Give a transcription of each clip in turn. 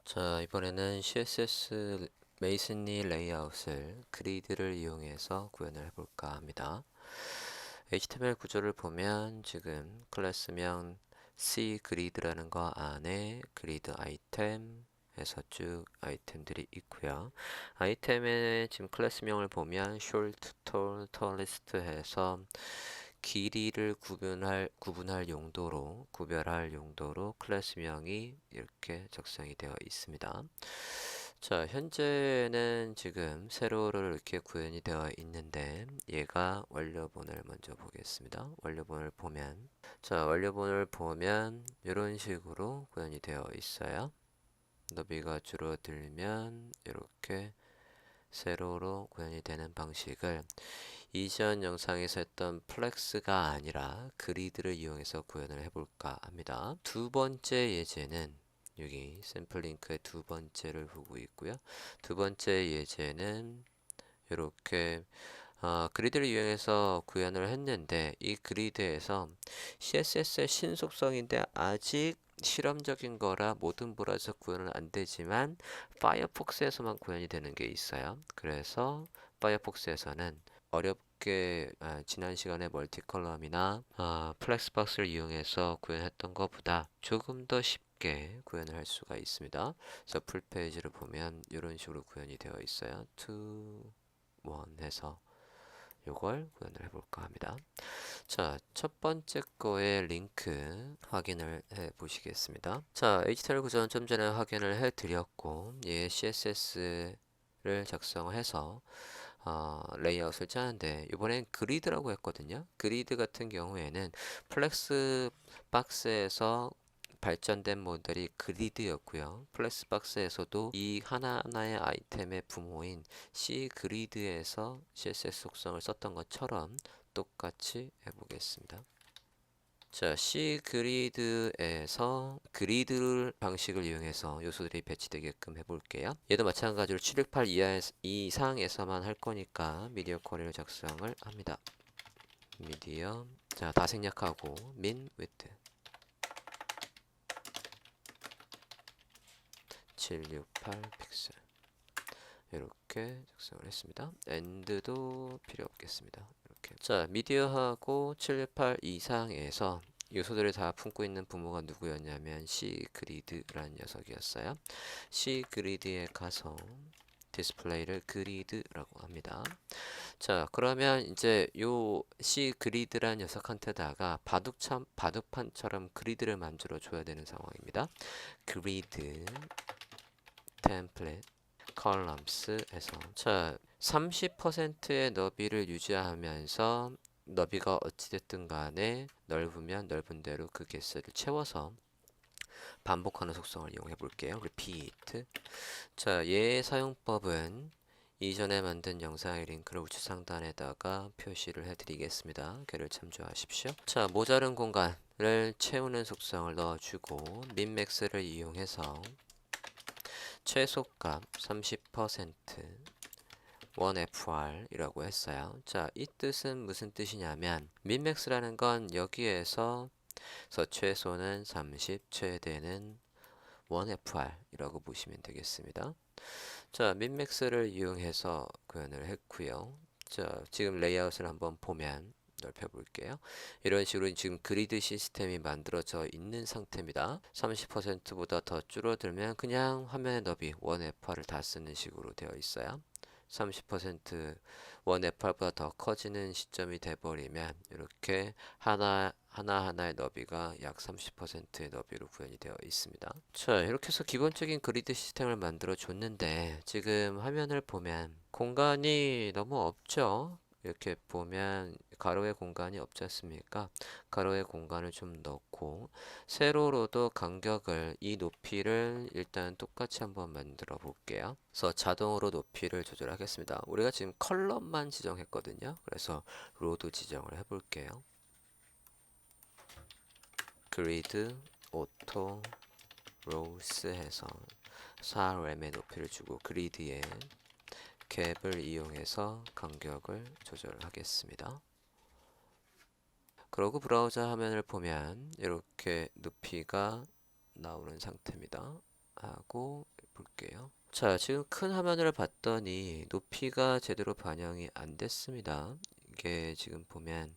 자, 이번에는 CSS 메이슨리 레이아웃을 그리드를 이용해서 구현을 해볼까 합니다. HTML 구조를 보면 지금 클래스명 C 그리드라는 거 안에 그리드 아이템에서 쭉 아이템들이 있고요. 아이템의 지금 클래스명을 보면 short, tall, tallest 해서 길이를 구분할 용도로, 구별할 용도로 클래스명이 이렇게 작성이 되어 있습니다. 자, 현재는 지금 세로로 이렇게 구현이 되어 있는데 얘가 원료본을 먼저 보겠습니다. 원료본을 보면 원료본을 보면 이런 식으로 구현이 되어 있어요. 너비가 줄어들면 이렇게 세로로 구현이 되는 방식을 이전 영상에서 했던 플렉스가 아니라 그리드를 이용해서 구현을 해볼까 합니다. 두 번째 예제는 여기 샘플 링크의 두 번째를 보고 있고요. 두 번째 예제는 이렇게 그리드를 이용해서 구현을 했는데 이 그리드에서 CSS의 신속성인데 아직 실험적인 거라 모든 브라우저 구현은 안 되지만 파이어폭스에서만 구현이 되는 게 있어요. 그래서 파이어폭스에서는 어렵게 지난 시간에 멀티컬럼이나 플렉스박스를 이용해서 구현했던 것보다 조금 더 쉽게 구현을 할 수가 있습니다. 그래서 풀페이지를 보면 이런 식으로 구현이 되어 있어요. 2, 1 해서 요걸 구현을 해볼까 합니다. 자, 첫 번째 거의 링크 확인을 해 보시겠습니다. 자, HTML 구조는 좀 전에 확인을 해 드렸고, 얘 CSS를 작성해서 레이아웃을 짜는데 이번엔 그리드라고 했거든요. 그리드 같은 경우에는 플렉스 박스에서 발전된 모델이 그리드였고요. 플렉스 박스에서도 이 하나하나의 아이템의 부모인 C 그리드에서 CSS 속성을 썼던 것처럼 똑같이 해보겠습니다. 자, C 그리드에서 그리드 방식을 이용해서 요소들이 배치되게끔 해볼게요. 얘도 마찬가지로 768 이상에서만 할 거니까 미디어 쿼리를 작성을 합니다. 미디어, 자, 다 생략하고 min width 768 픽셀 이렇게 작성을 했습니다. end도 필요 없겠습니다. 이렇게. 자, 미디어하고 768 이상에서 요소들을 다 품고 있는 부모가 누구였냐면 C 그리드라는 녀석이었어요. C 그리드에 가서 디스플레이를 그리드라고 합니다. 자, 그러면 이제 요 C 그리드라는 녀석한테다가 바둑판처럼 그리드를 만들어 줘야 되는 상황입니다. 그리드 템플릿 컬럼스에서 자 30%의 너비를 유지하면서 너비가 어찌됐든 간에 넓으면 넓은 대로 그 개수를 채워서 반복하는 속성을 이용해 볼게요. repeat. 자, 얘의 사용법은 이전에 만든 영상의 링크를 우측 상단에다가 표시를 해드리겠습니다. 걔를 참조하십시오. 자, 모자른 공간을 채우는 속성을 넣어주고 민맥스를 이용해서 최소값 30% 1FR 이라고 했어요. 자, 이 뜻은 무슨 뜻이냐면 민맥스라는 건 여기에서 최소는 30, 최대는 1FR 이라고 보시면 되겠습니다. 자, 민맥스를 이용해서 구현을 했고요. 자, 지금 레이아웃을 한번 보면 넓혀볼게요. 이런 식으로 지금 그리드 시스템이 만들어져 있는 상태입니다. 30%보다 더 줄어들면 그냥 화면의 너비 1FR을 다 쓰는 식으로 되어 있어요. 30% 1FR보다 더 커지는 시점이 돼버리면 이렇게 하나하나의 너비가 약 30%의 너비로 구현이 되어 있습니다. 자, 이렇게 해서 기본적인 그리드 시스템을 만들어 줬는데 지금 화면을 보면 공간이 너무 없죠? 이렇게 보면 가로의 공간이 없지 않습니까? 가로의 공간을 좀 넣고 세로로도 간격을 이 높이를 일단 똑같이 한번 만들어 볼게요. 그래서 자동으로 높이를 조절하겠습니다. 우리가 지금 컬럼만 지정했거든요. 그래서 로도 지정을 해 볼게요. 그리드 오토 로우스 해서 4RM의 높이를 주고 그리드에 갭을 이용해서 간격을 조절하겠습니다. 그러고 브라우저 화면을 보면 이렇게 높이가 나오는 상태입니다. 하고 볼게요. 자, 지금 큰 화면을 봤더니 높이가 제대로 반영이 안 됐습니다. 이게 지금 보면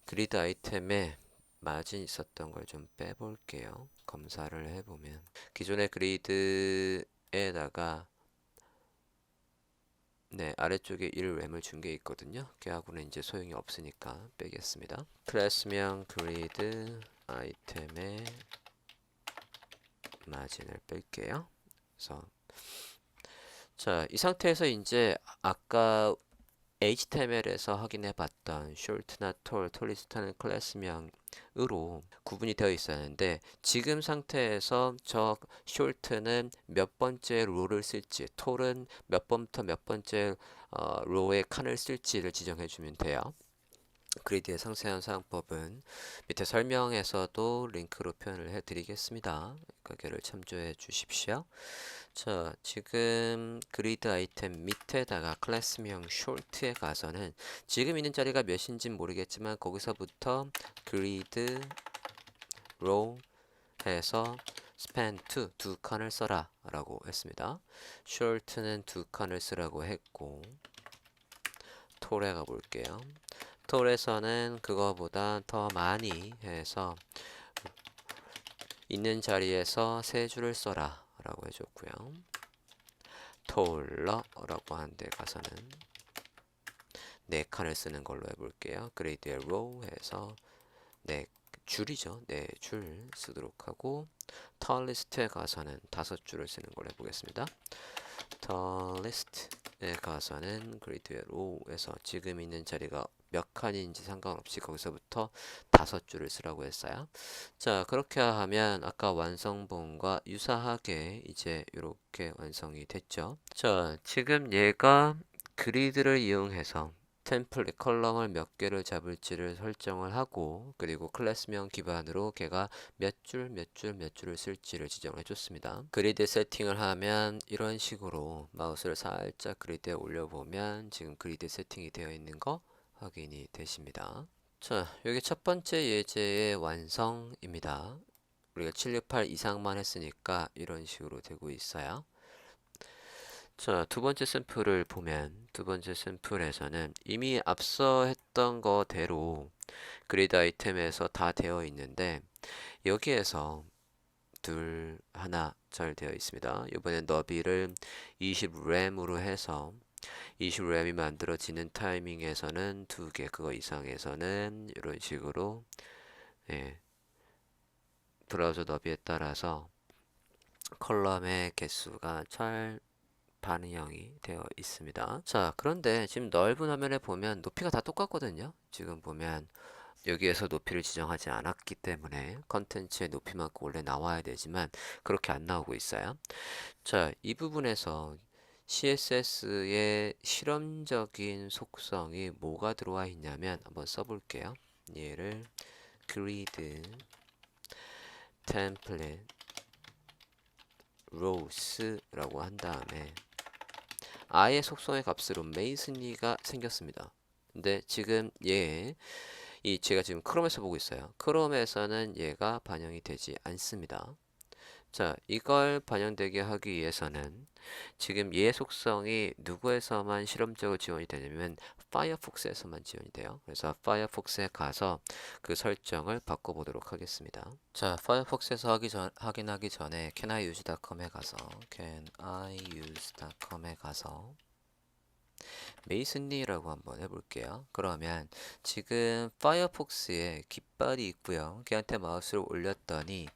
그리드 아이템에 마진 있었던 걸 좀 빼볼게요. 검사를 해보면 기존의 그리드에다가 네, 아래쪽에 1램을 준 게 있거든요. 걔하고는 이제 소용이 없으니까 빼겠습니다. 클래스명 그리드 아이템의 마진을 뺄게요. 그래서 자, 이 상태에서 이제 아까 HTML에서 확인해 봤던 short나 tall, tallist는 클래스명으로 구분이 되어 있었는데 지금 상태에서 저 short는 몇 번째 로를 쓸지, tall은 몇 번부터 몇 번째 로의 칸을 쓸지를 지정해 주면 돼요. 그리드의 상세한 사용법은 밑에 설명에서도 링크로 표현을 해 드리겠습니다. 거기를 참조해 주십시오. 자, 지금 그리드 아이템 밑에다가 클래스명 short에 가서는 지금 있는 자리가 몇인지 모르겠지만 거기서부터 그리드 row 해서 span 두 칸을 써라 라고 했습니다. short는 두 칸을 쓰라고 했고 tall에 가볼게요. tall에서는 그거보다 더 많이 해서 있는 자리에서 세 줄을 써라 라고 해줬고요. taller 라고 하는 데 가서는 네 칸을 쓰는 걸로 해볼게요. 그레이드의 row 해서 네 줄이죠. 네 줄 쓰도록 하고 tallest에 가서는 5줄을 쓰는 걸로 해보겠습니다. tallest에 가서는 그레이드의 row에서 지금 있는 자리가 몇 칸인지 상관없이 거기서부터 5줄을 쓰라고 했어요. 자, 그렇게 하면 아까 완성본과 유사하게 이제 이렇게 완성이 됐죠. 자, 지금 얘가 그리드를 이용해서 템플릿 컬럼을 몇 개를 잡을지를 설정을 하고 그리고 클래스명 기반으로 걔가 몇 줄, 몇 줄, 몇 줄을 쓸지를 지정해 줬습니다. 그리드 세팅을 하면 이런 식으로 마우스를 살짝 그리드에 올려보면 지금 그리드 세팅이 되어 있는 거 확인이 되십니다. 자, 여기 첫 번째 예제의 완성입니다. 우리가 768 이상만 했으니까 이런 식으로 되고 있어요. 자, 두 번째 샘플을 보면 두 번째 샘플에서는 이미 앞서 했던 거대로 그리드 아이템에서 다 되어 있는데 여기에서 둘, 하나 잘 되어 있습니다. 이번엔 너비를 20램으로 해서 20램이 만들어지는 타이밍에서는 두 개, 그거 이상에서는 이런 식으로 예, 브라우저 너비에 따라서 컬럼의 개수가 잘 반영이 되어 있습니다. 자, 그런데 지금 넓은 화면에 보면 높이가 다 똑같거든요. 지금 보면 여기에서 높이를 지정하지 않았기 때문에 컨텐츠의 높이만큼 원래 나와야 되지만 그렇게 안 나오고 있어요. 자, 이 부분에서 CSS의 실험적인 속성이 뭐가 들어와 있냐면 한번 써볼게요. 얘를 grid template rows라고 한 다음에 아예 속성의 값으로 메이슨리가 생겼습니다. 근데 지금 제가 지금 크롬에서 보고 있어요. 크롬에서는 얘가 반영이 되지 않습니다. 자, 이걸 반영되게 하기 위해서는 지금 얘 속성이 누구에서만 실험적으로 지원이 되냐면 파이어폭스에서만 지원이 돼요. 그래서 파이어폭스에 가서 그 설정을 바꿔보도록 하겠습니다. 자, 파이어폭스에서 확인하기 전에 canIuse.com에 가서 canIuse.com에 가서 메이슨리라고 한번 해볼게요. 그러면 지금 파이어폭스에 깃발이 있고요. 걔한테 마우스를 올렸더니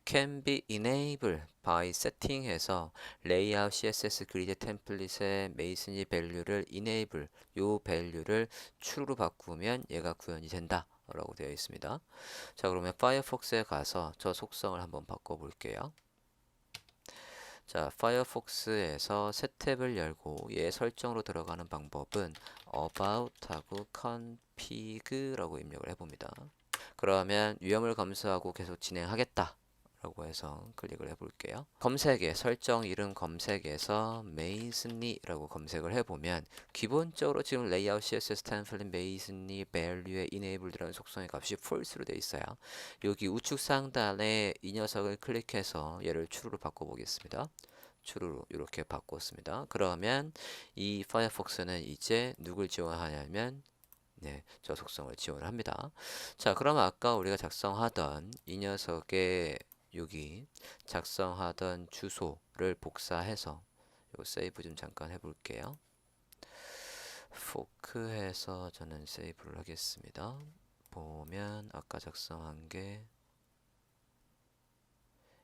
can be enabled by setting 해서 layout css 그리드 템플릿의 메이슨리 밸류를 enable 요 밸류를 true로 바꾸면 얘가 구현이 된다 라고 되어 있습니다. 자, 그러면 파이어폭스에 가서 저 속성을 한번 바꿔볼게요. 자, 파이어폭스에서 새 탭을 열고 얘 설정으로 들어가는 방법은 about하고 config라고 입력을 해봅니다. 그러면 위험을 감수하고 계속 진행하겠다 라고 해서 클릭을 해볼게요. 검색에 설정 이름 검색에서 메이슨리라고 검색을 해보면 기본적으로 지금 레이아웃 CSS 템플릿 메이슨리 value의 enabled라는 속성의 값이 false로 되어 있어요. 여기 우측 상단에 이 녀석을 클릭해서 얘를 true로 바꿔보겠습니다. true로 이렇게 바꿨습니다. 그러면 이 파이어폭스는 이제 누굴 지원하냐면 네, 저 속성을 지원합니다. 자, 그러면 아까 우리가 작성하던 이 녀석의 여기 작성하던 주소를 복사해서 요 세이브 좀 잠깐 해볼게요. 포크해서 저는 세이브를 하겠습니다. 보면 아까 작성한 게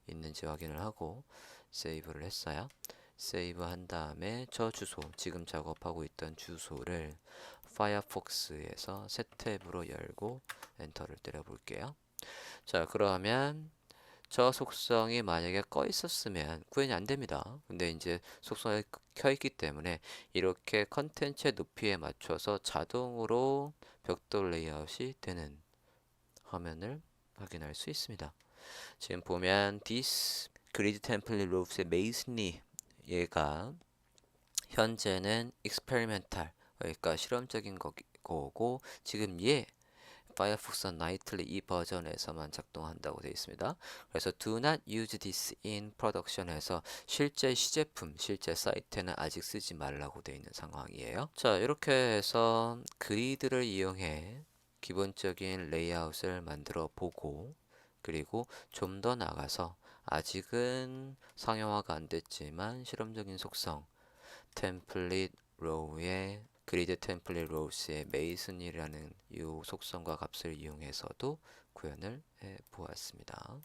있는지 확인을 하고 세이브를 했어요. 세이브 한 다음에 저 주소, 지금 작업하고 있던 주소를 파이어폭스에서 새 탭으로 열고 엔터를 때려 볼게요. 자, 그러면 저 속성이 만약에 꺼 있었으면 구현이 안 됩니다. 근데 이제 속성이 켜 있기 때문에 이렇게 컨텐츠의 높이에 맞춰서 자동으로 벽돌 레이아웃이 되는 화면을 확인할 수 있습니다. 지금 보면 this grid template rops의 masonry 얘가 현재는 experimental 그러니까 실험적인 거고 지금 얘 파이어폭스 나이틀리 이 버전에서만 작동한다고 되어 있습니다. 그래서 do not use this in production에서 실제 시제품, 실제 사이트에는 아직 쓰지 말라고 되어 있는 상황이에요. 자, 이렇게 해서 그리드를 이용해 기본적인 레이아웃을 만들어 보고 그리고 좀 더 나가서 아직은 상용화가 안 됐지만 실험적인 속성 템플릿 로우의 그리드 템플릿 로우스의 메이슨이라는 이 속성과 값을 이용해서도 구현을 해 보았습니다.